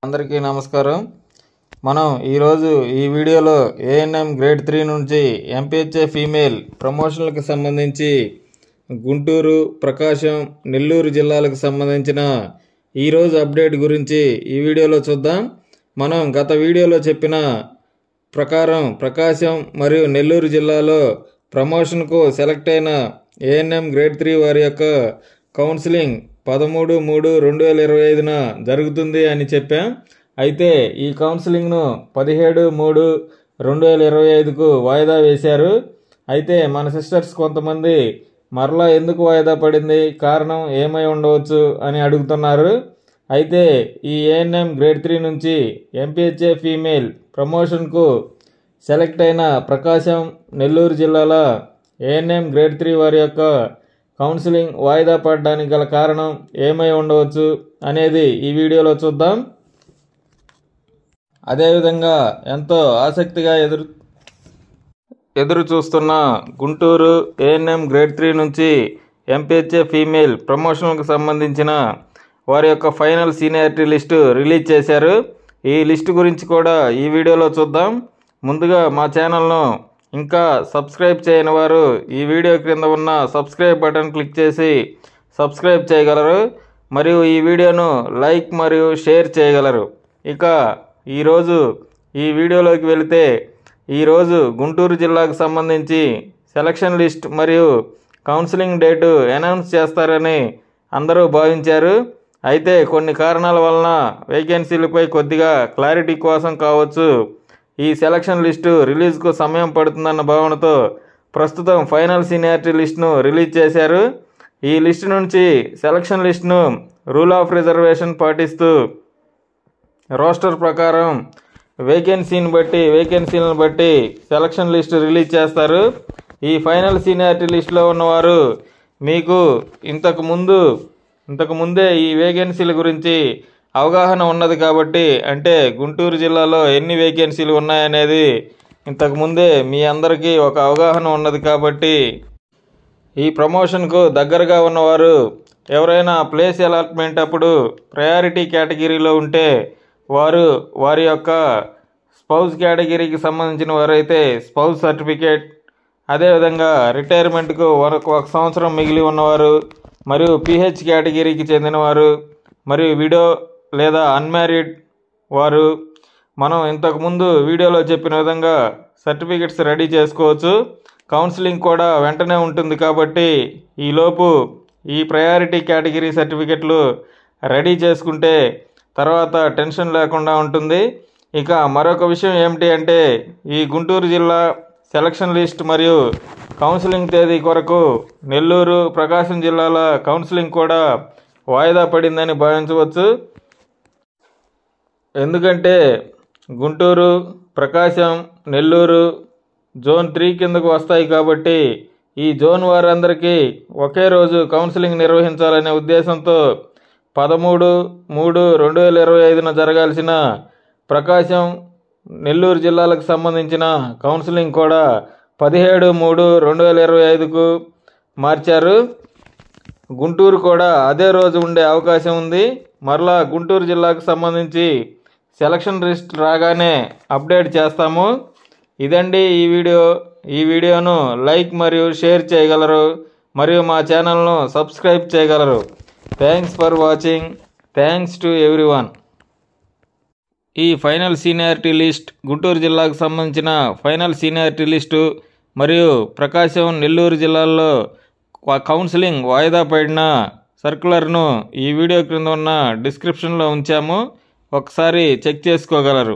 అందరికీ నమస్కారం. మనం ఈరోజు ఈ వీడియోలో ఏఎన్ఎం గ్రేడ్ 3 నుంచి ఎంపీహెచ్ఏ ఫీమేల్ ప్రమోషన్లకు సంబంధించి గుంటూరు, ప్రకాశం, నెల్లూరు జిల్లాలకు సంబంధించిన ఈరోజు అప్డేట్ గురించి ఈ వీడియోలో చూద్దాం. మనం గత వీడియోలో చెప్పిన ప్రకారం ప్రకాశం మరియు నెల్లూరు జిల్లాలో ప్రమోషన్కు సెలెక్ట్ అయిన ఏఎన్ఎం గ్రేడ్ 3 వారి యొక్క కౌన్సిలింగ్ 13/3/2025న జరుగుతుంది అని చెప్పాం. అయితే ఈ కౌన్సిలింగ్ను 17/3/2025కు వాయిదా వేశారు. అయితే మన సిస్టర్స్ కొంతమంది మరలా ఎందుకు వాయిదా పడింది, కారణం ఏమై ఉండవచ్చు అని అడుగుతున్నారు. అయితే ఈ ఏఎన్ఎం గ్రేడ్ 3 నుంచి ఎంపీహెచ్ఏ ఫీమేల్ ప్రమోషన్కు సెలెక్ట్ అయిన ప్రకాశం, నెల్లూరు జిల్లాల ఏఎన్ఎం గ్రేడ్ 3 వారి యొక్క కౌన్సిలింగ్ వాయిదా పడడానికి గల కారణం ఏమై ఉండవచ్చు అనేది ఈ వీడియోలో చూద్దాం. అదేవిధంగా ఎంతో ఆసక్తిగా ఎదురు చూస్తున్న గుంటూరు ఏఎన్ఎం గ్రేడ్ 3 నుంచి ఎంపీహెచ్ఏ ఫీమేల్ ప్రమోషన్కు సంబంధించిన వారి యొక్క ఫైనల్ సీనియారిటీ లిస్టు రిలీజ్ చేశారు. ఈ లిస్టు గురించి కూడా ఈ వీడియోలో చూద్దాం. ముందుగా మా ఛానల్ను ఇంకా సబ్స్క్రైబ్ చేయని వారు ఈ వీడియో క్రింద ఉన్న సబ్స్క్రైబ్ బటన్ క్లిక్ చేసి సబ్స్క్రైబ్ చేయగలరు. మరియు ఈ వీడియోను లైక్ మరియు షేర్ చేయగలరు. ఇక ఈరోజు ఈ వీడియోలోకి వెళితే, ఈరోజు గుంటూరు జిల్లాకు సంబంధించి సెలక్షన్ లిస్ట్ మరియు కౌన్సిలింగ్ డేటు అనౌన్స్ చేస్తారని అందరూ భావించారు. అయితే కొన్ని కారణాల వలన వేకెన్సీలపై కొద్దిగా క్లారిటీ కోసం కావచ్చు ఈ సెలక్షన్ లిస్టు రిలీజ్కు సమయం పడుతుందన్న భావనతో ప్రస్తుతం ఫైనల్ సీనియారిటీ లిస్టును రిలీజ్ చేశారు. ఈ లిస్టు నుంచి సెలక్షన్ లిస్టును రూల్ ఆఫ్ రిజర్వేషన్ పాటిస్తూ రోస్టర్ ప్రకారం వేకెన్సీలను బట్టి సెలక్షన్ లిస్టు రిలీజ్ చేస్తారు. ఈ ఫైనల్ సీనియారిటీ లిస్టులో ఉన్నవారు మీకు ఇంతకు ముందే ఈ వేకెన్సీల గురించి అవగాహన ఉన్నది కాబట్టి, అంటే గుంటూరు జిల్లాలో ఎన్ని వేకెన్సీలు ఉన్నాయనేది ఇంతకుముందే మీ అందరికీ ఒక అవగాహన ఉన్నది కాబట్టి, ఈ ప్రమోషన్కు దగ్గరగా ఉన్నవారు ఎవరైనా ప్లేస్ అలాట్మెంట్ అప్పుడు ప్రయారిటీ కేటగిరీలో ఉంటే వారి యొక్క స్పౌస్ కేటగిరీకి సంబంధించిన వారైతే స్పౌస్ సర్టిఫికేట్, అదేవిధంగా రిటైర్మెంట్కు ఒక సంవత్సరం మిగిలి ఉన్నవారు, మరియు పిహెచ్ కేటగిరీకి చెందినవారు, మరియు విడో లేదా అన్మ్యారీడ్ వారు మనం ఇంతకుముందు వీడియోలో చెప్పిన విధంగా సర్టిఫికెట్స్ రెడీ చేసుకోవచ్చు. కౌన్సిలింగ్ కూడా వెంటనే ఉంటుంది కాబట్టి ఈలోపు ఈ ప్రయారిటీ కేటగిరీ సర్టిఫికెట్లు రెడీ చేసుకుంటే తర్వాత టెన్షన్ లేకుండా ఉంటుంది. ఇక మరొక విషయం ఏమిటి అంటే, ఈ గుంటూరు జిల్లా సెలక్షన్ లిస్ట్ మరియు కౌన్సిలింగ్ తేదీ కొరకు నెల్లూరు, ప్రకాశం జిల్లాల కౌన్సిలింగ్ కూడా వాయిదా పడిందని భావించవచ్చు. ఎందుకంటే గుంటూరు, ప్రకాశం, నెల్లూరు జోన్ 3 కిందకు వస్తాయి కాబట్టి ఈ జోన్ వారందరికీ ఒకే రోజు కౌన్సిలింగ్ నిర్వహించాలనే ఉద్దేశంతో 13/3/2025న జరగాల్సిన ప్రకాశం, నెల్లూరు జిల్లాలకు సంబంధించిన కౌన్సిలింగ్ కూడా 17/3/2025కు మార్చారు. గుంటూరు కూడా అదే రోజు ఉండే అవకాశం ఉంది. మరలా గుంటూరు జిల్లాకు సంబంధించి సెలక్షన్ లిస్ట్ రాగానే అప్డేట్ చేస్తాము. ఇదండి ఈ వీడియోను లైక్ మరియు షేర్ చేయగలరు, మరియు మా ఛానల్ను సబ్స్క్రైబ్ చేయగలరు. Thanks for watching. Thanks to everyone. ఈ ఫైనల్ సీనియారిటీ లిస్ట్, గుంటూరు జిల్లాకు సంబంధించిన ఫైనల్ సీనియారిటీ లిస్టు మరియు ప్రకాశం, నెల్లూరు జిల్లాల్లో కౌన్సిలింగ్ వాయిదా పడిన సర్క్యులర్ను ఈ వీడియో క్రింద ఉన్న డిస్క్రిప్షన్లో ఉంచాము. ఒకసారి చెక్ చేసుకోగలరు.